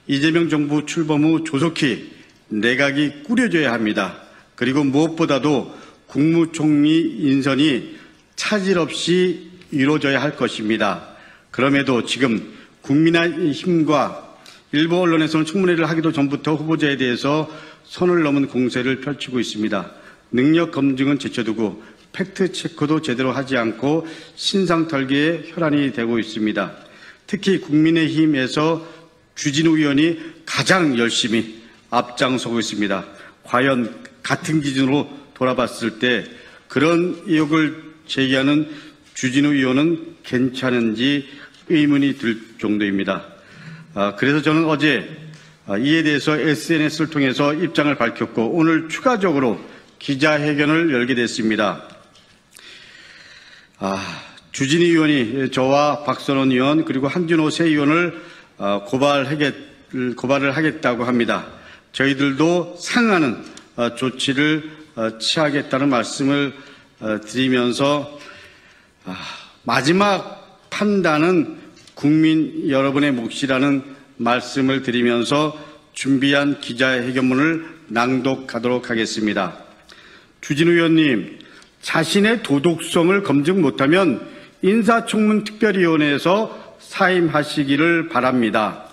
이재명 정부 출범 후 조속히 내각이 꾸려져야 합니다. 그리고 무엇보다도 국무총리 인선이 차질 없이 이루어져야 할 것입니다. 그럼에도 지금 국민의힘과 일부 언론에서는 청문회를 하기도 전부터 후보자에 대해서 선을 넘은 공세를 펼치고 있습니다. 능력 검증은 제쳐두고 팩트체크도 제대로 하지 않고 신상털기에 혈안이 되고 있습니다. 특히 국민의힘에서 주진우 의원이 가장 열심히 앞장서고 있습니다. 과연 같은 기준으로 돌아봤을 때 그런 의혹을 제기하는 주진우 의원은 괜찮은지 의문이 들 정도입니다. 그래서 저는 어제 이에 대해서 SNS를 통해서 입장을 밝혔고 오늘 추가적으로 기자회견을 열게 됐습니다. 주진우 의원이 저와 박선원 의원 그리고 한준호 새 의원을 고발을 하겠다고 합니다. 저희들도 상응하는 조치를 취하겠다는 말씀을 드리면서 마지막 판단은 국민 여러분의 몫이라는 말씀을 드리면서 준비한 기자회견문을 낭독하도록 하겠습니다. 주진우 의원님, 자신의 도덕성을 검증 못하면 인사청문특별위원회에서 사임하시기를 바랍니다.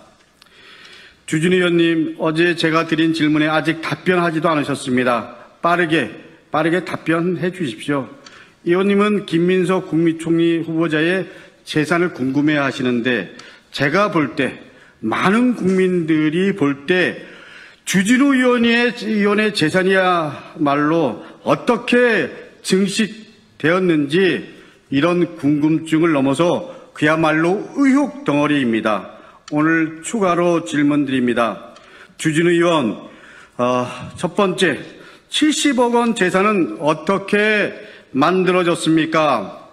주진우 의원님, 어제 제가 드린 질문에 아직 답변하지도 않으셨습니다. 빠르게 답변해 주십시오. 의원님은 김민석 국무총리 후보자의 재산을 궁금해 하시는데 제가 볼 때 많은 국민들이 볼 때 주진우 의원의 재산이야말로 어떻게 증식되었는지 이런 궁금증을 넘어서 그야말로 의혹 덩어리입니다. 오늘 추가로 질문드립니다. 주진우 의원, 첫 번째, 70억 원 재산은 어떻게 만들어졌습니까?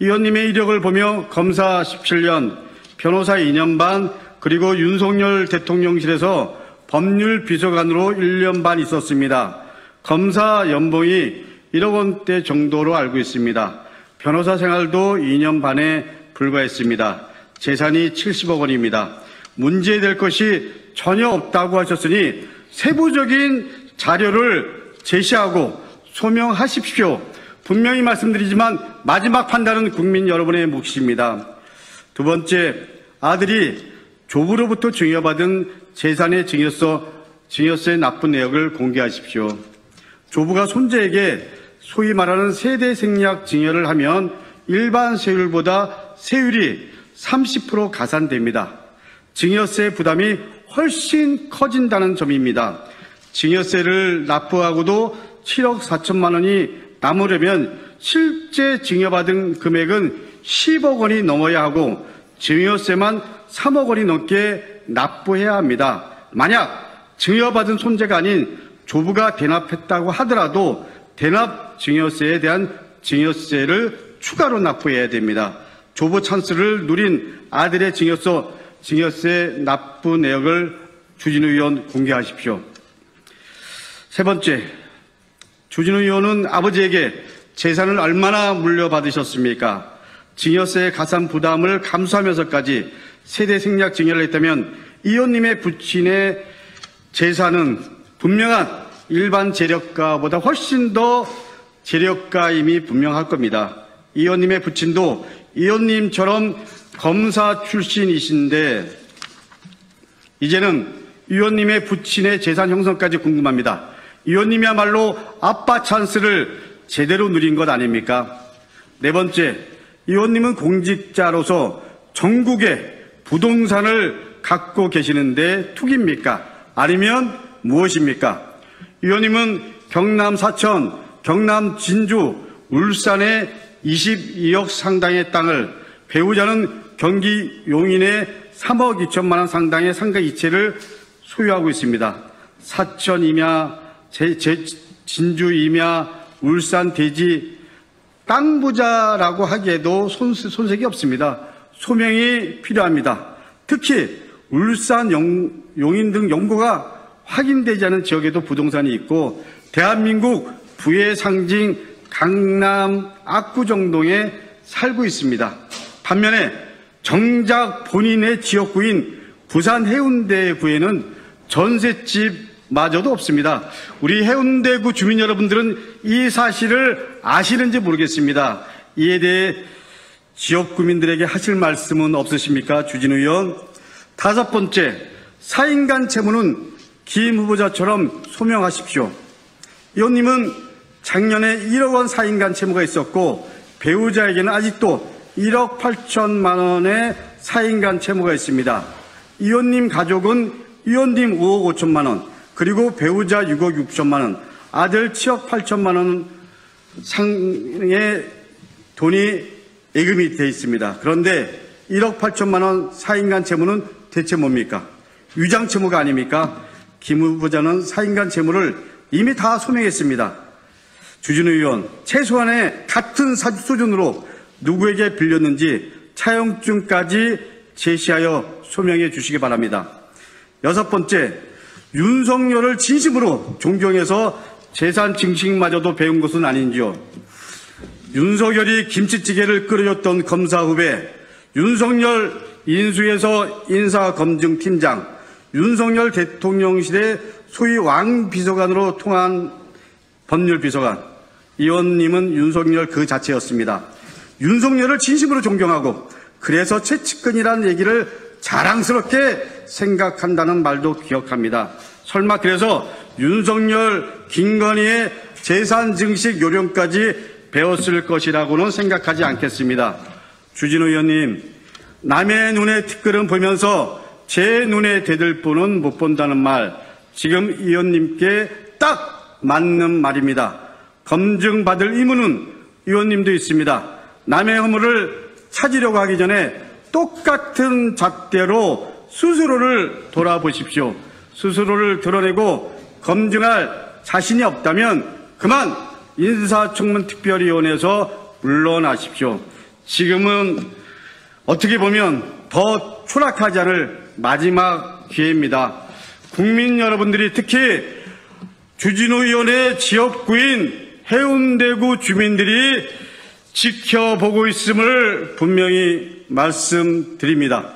의원님의 이력을 보며 검사 17년, 변호사 2년 반, 그리고 윤석열 대통령실에서 법률비서관으로 1년 반 있었습니다. 검사 연봉이 1억 원대 정도로 알고 있습니다. 변호사 생활도 2년 반에 불과했습니다. 재산이 70억 원입니다. 문제될 것이 전혀 없다고 하셨으니 세부적인 자료를 제시하고 소명하십시오. 분명히 말씀드리지만 마지막 판단은 국민 여러분의 몫입니다. 두 번째, 아들이 조부로부터 증여받은 재산의 증여세 납부 내역을 공개하십시오. 조부가 손자에게 소위 말하는 세대 생략 증여를 하면 일반 세율보다 세율이 30% 가산됩니다. 증여세 부담이 훨씬 커진다는 점입니다. 증여세를 납부하고도 7억 4천만 원이 남으려면 실제 증여받은 금액은 10억 원이 넘어야 하고 증여세만 3억 원이 넘게 납부해야 합니다. 만약 증여받은 손자가 아닌 조부가 대납했다고 하더라도 대납 증여세에 대한 증여세를 추가로 납부해야 됩니다. 조부 찬스를 누린 아들의 증여세 납부 내역을 주진우 의원 공개하십시오. 세 번째, 주진우 의원은 아버지에게 재산을 얼마나 물려받으셨습니까? 증여세 가산 부담을 감수하면서까지 세대 생략 증여를 했다면 의원님의 부친의 재산은 분명한 일반 재력가보다 훨씬 더 재력가임이 분명할 겁니다. 의원님의 부친도 의원님처럼 검사 출신이신데 이제는 의원님의 부친의 재산 형성까지 궁금합니다. 의원님이야말로 아빠 찬스를 제대로 누린 것 아닙니까? 네 번째, 의원님은 공직자로서 전국에 부동산을 갖고 계시는데 투기입니까? 아니면 무엇입니까? 의원님은 경남 사천, 경남 진주, 울산에 22억 상당의 땅을, 배우자는 경기 용인에 3억 2천만 원 상당의 상가 이체를 소유하고 있습니다. 사천 임야, 진주 임야, 울산 대지 땅 부자라고 하기에도 손색이 없습니다. 소명이 필요합니다. 특히 울산, 용인 등 연고가 확인되지 않은 지역에도 부동산이 있고 대한민국 부의 상징 강남 압구정동에 살고 있습니다. 반면에 정작 본인의 지역구인 부산 해운대구에는 전셋집마저도 없습니다. 우리 해운대구 주민 여러분들은 이 사실을 아시는지 모르겠습니다. 이에 대해 지역 구민들에게 하실 말씀은 없으십니까? 주진우 의원. 다섯 번째, 4인간 채무는 김 후보자처럼 소명하십시오. 의원님은 작년에 1억 원 4인간 채무가 있었고 배우자에게는 아직도 1억 8천만 원의 4인간 채무가 있습니다. 의원님 가족은 의원님 5억 5천만 원, 그리고 배우자 6억 6천만 원, 아들 7억 8천만 원 상의 돈이 예금이 되어 있습니다. 그런데 1억 8천만 원 4인간 채무는 대체 뭡니까? 위장 채무가 아닙니까? 김 후보자는 4인간 채무를 이미 다 소명했습니다. 주진우 의원, 최소한의 같은 수준으로 누구에게 빌렸는지 차용증까지 제시하여 소명해 주시기 바랍니다. 여섯 번째, 윤석열을 진심으로 존경해서 재산 증식마저도 배운 것은 아닌지요. 윤석열이 김치찌개를 끓여줬던 검사 후배, 윤석열 인수해서 인사검증팀장, 윤석열 대통령실의 소위 왕비서관으로 통한 법률비서관, 의원님은 윤석열 그 자체였습니다. 윤석열을 진심으로 존경하고 그래서 최측근이라는 얘기를 자랑스럽게 생각한다는 말도 기억합니다. 설마 그래서 윤석열, 김건희의 재산 증식 요령까지 배웠을 것이라고는 생각하지 않겠습니다. 주진우 의원님, 남의 눈에 티끌은 보면서 제 눈에 대들보는 못 본다는 말, 지금 의원님께 딱 맞는 말입니다. 검증받을 의무는 의원님도 있습니다. 남의 허물을 찾으려고 하기 전에 똑같은 잣대로 스스로를 돌아보십시오. 스스로를 드러내고 검증할 자신이 없다면 그만 인사청문특별위원회에서 물러나십시오. 지금은 어떻게 보면 더 추락하지 않을 마지막 기회입니다. 국민 여러분들이 특히 주진우 의원의 지역구인 해운대구 주민들이 지켜보고 있음을 분명히 말씀드립니다.